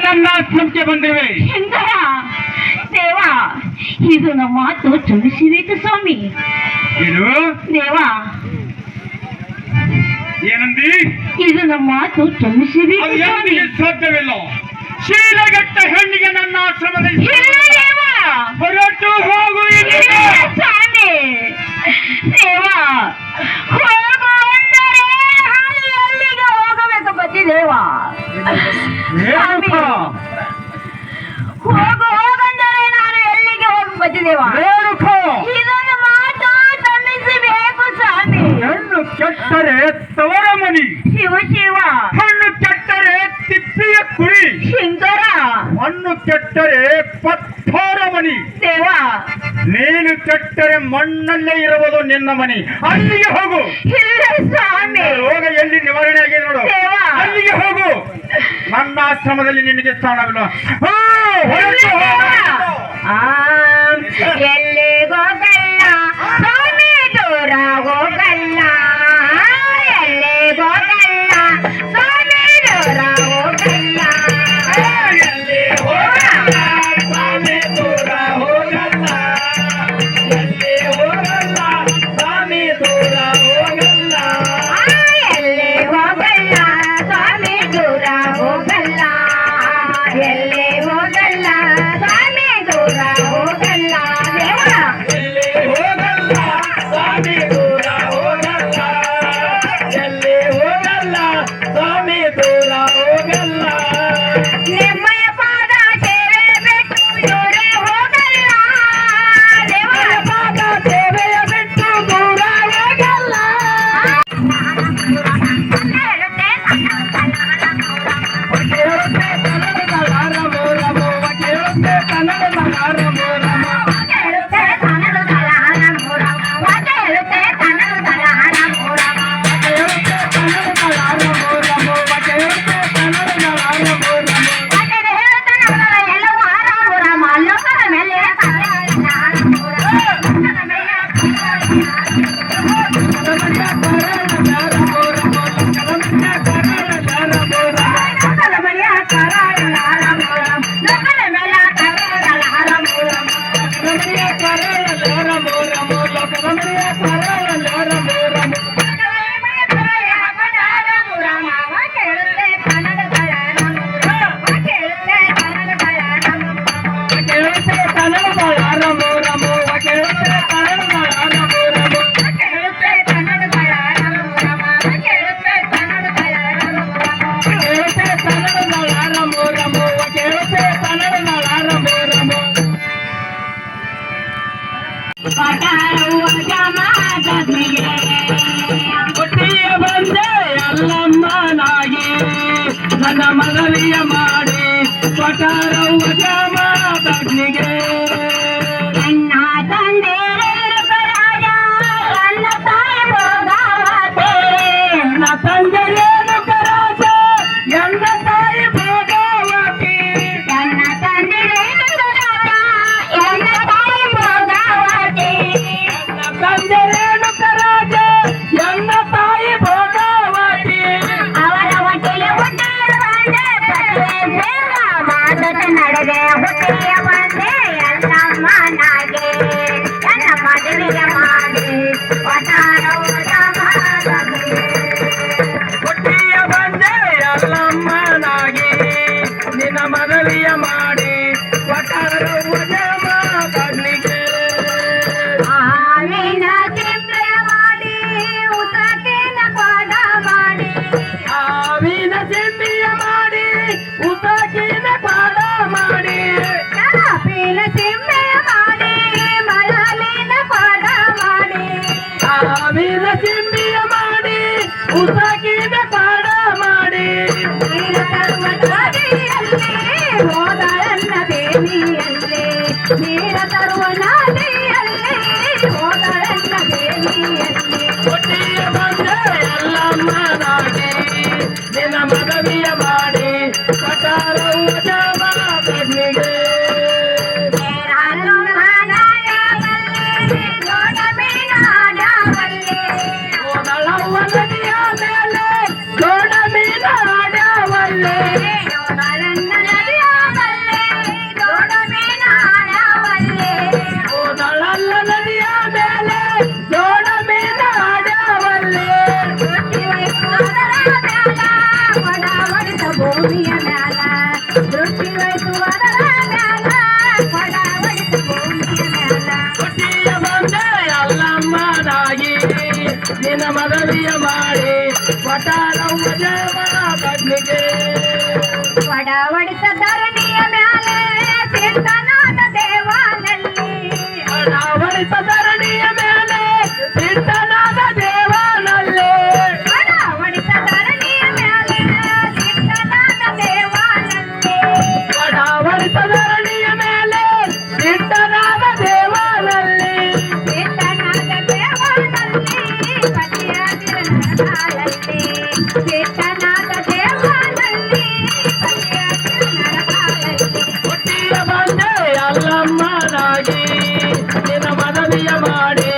ನನ್ನ ಆಶ್ರಮಕ್ಕೆ ಬಂದಿವೆ. ಶಂಕರ ದೇವ, ಇದು ನಮ್ಮ ಮಾತು ಕ್ಷಮಿಸಬೇಕು ಸ್ವಾಮಿ. ಏನು ದೇವ, ಏನಂದಿ? ಇದು ನಮ್ಮ ಮಾತು ಕ್ಷಮಿಸಬೇಕು ಅದು ಸ್ವಾಮಿ. ಎಂದಿಗೆ ಸಾಧ್ಯವಿಲ್ಲ. ಶೀಲಗೆಟ್ಟ ಹೆಣ್ಣಿಗೆ ನನ್ನ ಆಶ್ರಮದಲ್ಲಿ ಇಲ್ಲ ದೇವ, ಹೊರಟು ಹೋಗು ಇಲ್ಲ ಸ್ವಾಮಿ. ದೇವ, ಹೋಗು ಅಂದರೆ ನಾನು ಎಲ್ಲಿಗೆ ಹೋಗಬೇಕು ಬತ್ತಿ ದೇವ? ಸ್ವಾಮಿ, ಹೋಗಂದರೆ ನಾನು ಎಲ್ಲಿಗೆ ಹೋಗಿ ಬತ್ತಿ ದೇವ? ಇದನ್ನು ಮಾತು ಕ್ಷಮಿಸಬೇಕು ಸ್ವಾಮಿ. ಹೆಣ್ಣು ಕೆಟ್ಟರೆ ತವರ ಮನಿ, ಶಿವ ಶಿವ. ಹಣ್ಣು ಕೆಟ್ಟರೆ ತಿಪ್ಪಿಯ ಕುಳಿ, ಶಂಕರ. ಮಣ್ಣು ಕೆಟ್ಟರೆ ಪತ್ಥರ ಮನಿ. ದೇವ, ನೀನು ಕೆಟ್ಟರೆ ಮಣ್ಣಲ್ಲೇ ಇರುವುದು ನಿನ್ನ ಮನಿ. ಅಲ್ಲಿಗೆ ಹೋಗು. ಇಲ್ಲ ಸ್ವಾಮಿ. ರೋಗ ಎಲ್ಲಿ ನಿವಾರಣೆ ಆಗಿದೆ ನೋಡು, ದೇವ. ಅಲ್ಲಿಗೆ ಹೋಗು. ನನ್ನ ಆಶ್ರಮದಲ್ಲಿ ನಿನಗೆ ಸ್ಥಾನವಿಲ್ಲ. ಎಲ್ಲಿಗೋಗಲ್ಲ ಸ್ವಾಮಿ, ದೂರ ಹೋಗಲ್ಲ. ಎಲ್ಲಿಗೋಗಲ್ಲ ಸ್ವಾಮಿ, ದೂರ ಹೋಗಲ್ಲ. ಎಲ್ಲಿ ಹೋಗಲ್ಲ ಸ್ವಾಮಿ, ದೂರ ಹೋಗಲ್ಲ. ಎಲ್ಲಿ ಹೋಗಲ್ಲ ಸ್ವಾಮಿ, ದೂರ ಹೋಗಲ್ಲ. ಎಲ್ಲಿ ಹೋಗಲ್ಲ ಸ್ವಾಮಿ, ದೂರ ಹೋಗಲ್ಲ. ಎಲ್ಲಿ ಹೋಗಲ್ಲ ಸ್ವಾಮಿ, ದೂರ ಹೋಗಲ್ಲ. ದೇವ, ಎಲ್ಲಿ ಹೋಗಲ್ಲ ಸ್ವಾಮಿ, ದೂರ ಹೋಗಲ್ಲ. ಎಲ್ಲಿ ಹೋಗಲ್ಲ ಸ್ವಾಮಿ, ದೂರ ಹೋಗಲ್ಲ. ನಿಮ್ಮಯ ಪಾದ ಸೇವೆ ಬಿಟ್ಟು ದೂರ ಹೋಗಲ್ಲ. ದೇವರ ಪಾದ ಸೇವೆಯ ಬಿಟ್ಟು ದೂರ ಹೋಗಲ್ಲ. ಹುಟ್ಟಿಯ ಬಂದೆ ಅಲ್ಲಮ್ಮನಾಗಿ ನನ್ನ ಮನವಿಯ ಮಾಡಿ ಕೊಟ್ಟರವ್ವ ಜಾಮಾತಗ್ನಿಗೆ. ನನ್ನ ತಂದೆ ರೇಣುಕರಾಜ, ನನ್ನ ತಾಯಿ ಭೋಗಾವತಿ. ನನ್ನ ತಂದೆ ರೇಣುಕರಾಜ, ನನ್ನ ತಾಯಿ ಭೋಗಾವತಿ. ನನ್ನ ತಂದೆ ರೇಣುಕರಾಜ, ನನ್ನ ತಾಯಿ ಭೋಗಾವತಿ. ನನ್ನ ತಂದೆ ರೇಣುಕರಾಜ, ನನ್ನ ತಾಯಿ ಭೋಗಾವತಿ. ಅವರ ಹೊಟ್ಟೆಯ ಹುಟ್ಟಿಯ ಬಂದೆ ಸೇವ ಮಾತುತ ನಡೆದೆ. ಹುಟ್ಟಿಯ ಬಂದೆ ಎಲ್ಲಮ್ಮನಾಗೆ ನನ್ನ ಮದುವೆಯ ಮಾಡಿ ಕೊಟ್ಟರವ್ವ ಜಾಮಾತಗ್ನಿಗೆ. ಹುಟ್ಟಿಯ ಬಂದೆ ಅಲ್ಲಮ್ಮನಾಗಿ ನಿನ್ನ ಮನವಿಯ ಮಾಡಿ ಕೊಟ್ಟರವ್ವ ಜಾಮಾತಗ್ನಿಗೆ. ಹಾವಿನ ಸಿಂಬೆ ಮಾಡಿ ಉಸಕಿನ ಕೊಡ ಮಾಡಿ. ಹಾವಿನ ಸಿಂಬಿಯ ಮಾಡಿ ಉಸಕಿನ ಪಾದ ಮಾಡಿ. ಕಾಪಿನ ಸಿಂಬೆ ಮಾಡಿ ಮರಳಿನ ಕೊಡ ಮಾಡಿ. ಹಾವಿನ ಸಿಂಬಿಯ ಮಾಡಿ ಉಸಕಿನ ಪಾದ ಮಾಡಿ. ನೀರ ತರುವ ನದಿಯಲ್ಲಿ ಹೋದಳನ್ನ ದೇವಿಯಲ್ಲಿ. ನೀರ ತರುವ ನದಿಯಲ್ಲಿ ಹೋದಳನ್ನ ದೇವಿಯಲ್ಲಿ. ಹುಟ್ಟಿಯ ಬಂದೆ ಎಲ್ಲಮ್ಮನಾಗಿ ನಿನ್ನ ಮನವಿಯ ಮಾಡಿ ಕೊಟ್ಟರವ್ವ ಜಾಮಾತಗ್ನಿಗೆ. ಬೇರಾರು ಮನಾಯದಲ್ಲಿ ದೊಡ್ಡ ಮೀನಾಡವಲ್ಲಿ. ಓದಳವ್ವ ನದಿಯ ಮೇಲೆ ದೊಡ್ಡ ಮೀನಾಡವಲ್ಲಿ. ಹೋದಳನ್ನ ನದಿ ಹೊಡಿತ ಭೂಮಿಯ ಮ್ಯಾಲ ದೃಷ್ಟಿ ಹೋಯ್ತು ಅದರ ಮ್ಯಾಲ ಕೊಡ ಹೊಡಿತ ಭೂಮಿಯ ಮ್ಯಾಲ ಹುಟ್ಟಿಯ ಬಂದೆ ಅಲ್ಲಮ್ಮನಾಗಿ ನಿನ್ನ ಮದುವೆಯ ಮಾಡಿ ಪಟಾಲವ್ವ ಜಯಮನ ಕಡ್ಲಿಗೆ ಕೊಡ ಹೊಡಿತ ಧರಣಿಯ ಮ್ಯಾಲೆ ಸಿದ್ಧನಾದ ದೇವಾನಲ್ಲಿ ಹೊಡಿತ ಧರಣಿಯ ಮೇಲೆ ಸಿದ್ಧನಾದ ದೇವನಲ್ಲಿ ಕೊಡ ಹೊಡಿತ ಧರಣಿಯ ಮ್ಯಾಲೆ ಸಿದ್ಧನಾದ ದೇವಾನಲ್ಲಿ ಹೊಡಿತ ಧರಣಿಯ ಮೇಲೆ ಸಿದ್ಧನಾದ ದೇವನಲ್ಲಿ ಸಿದ್ಧನಾದ ದೇವಾನಲ್ಲಿ ಪತಿಯಾದಿರ ನರಕಾಲಲ್ಲಿ ಸಿದ್ಧನಾದ ದೇವಾನಲ್ಲಿ ಪತಿಯಾದಿರ ನರಕಾಲಲ್ಲಿ ಹುಟ್ಟಿಯ ಬಂದೆ ಅಲ್ಲಮ್ಮನಾಗಿ ನಿನ್ನ ಮದುವೆಯ ಮಾಡಿ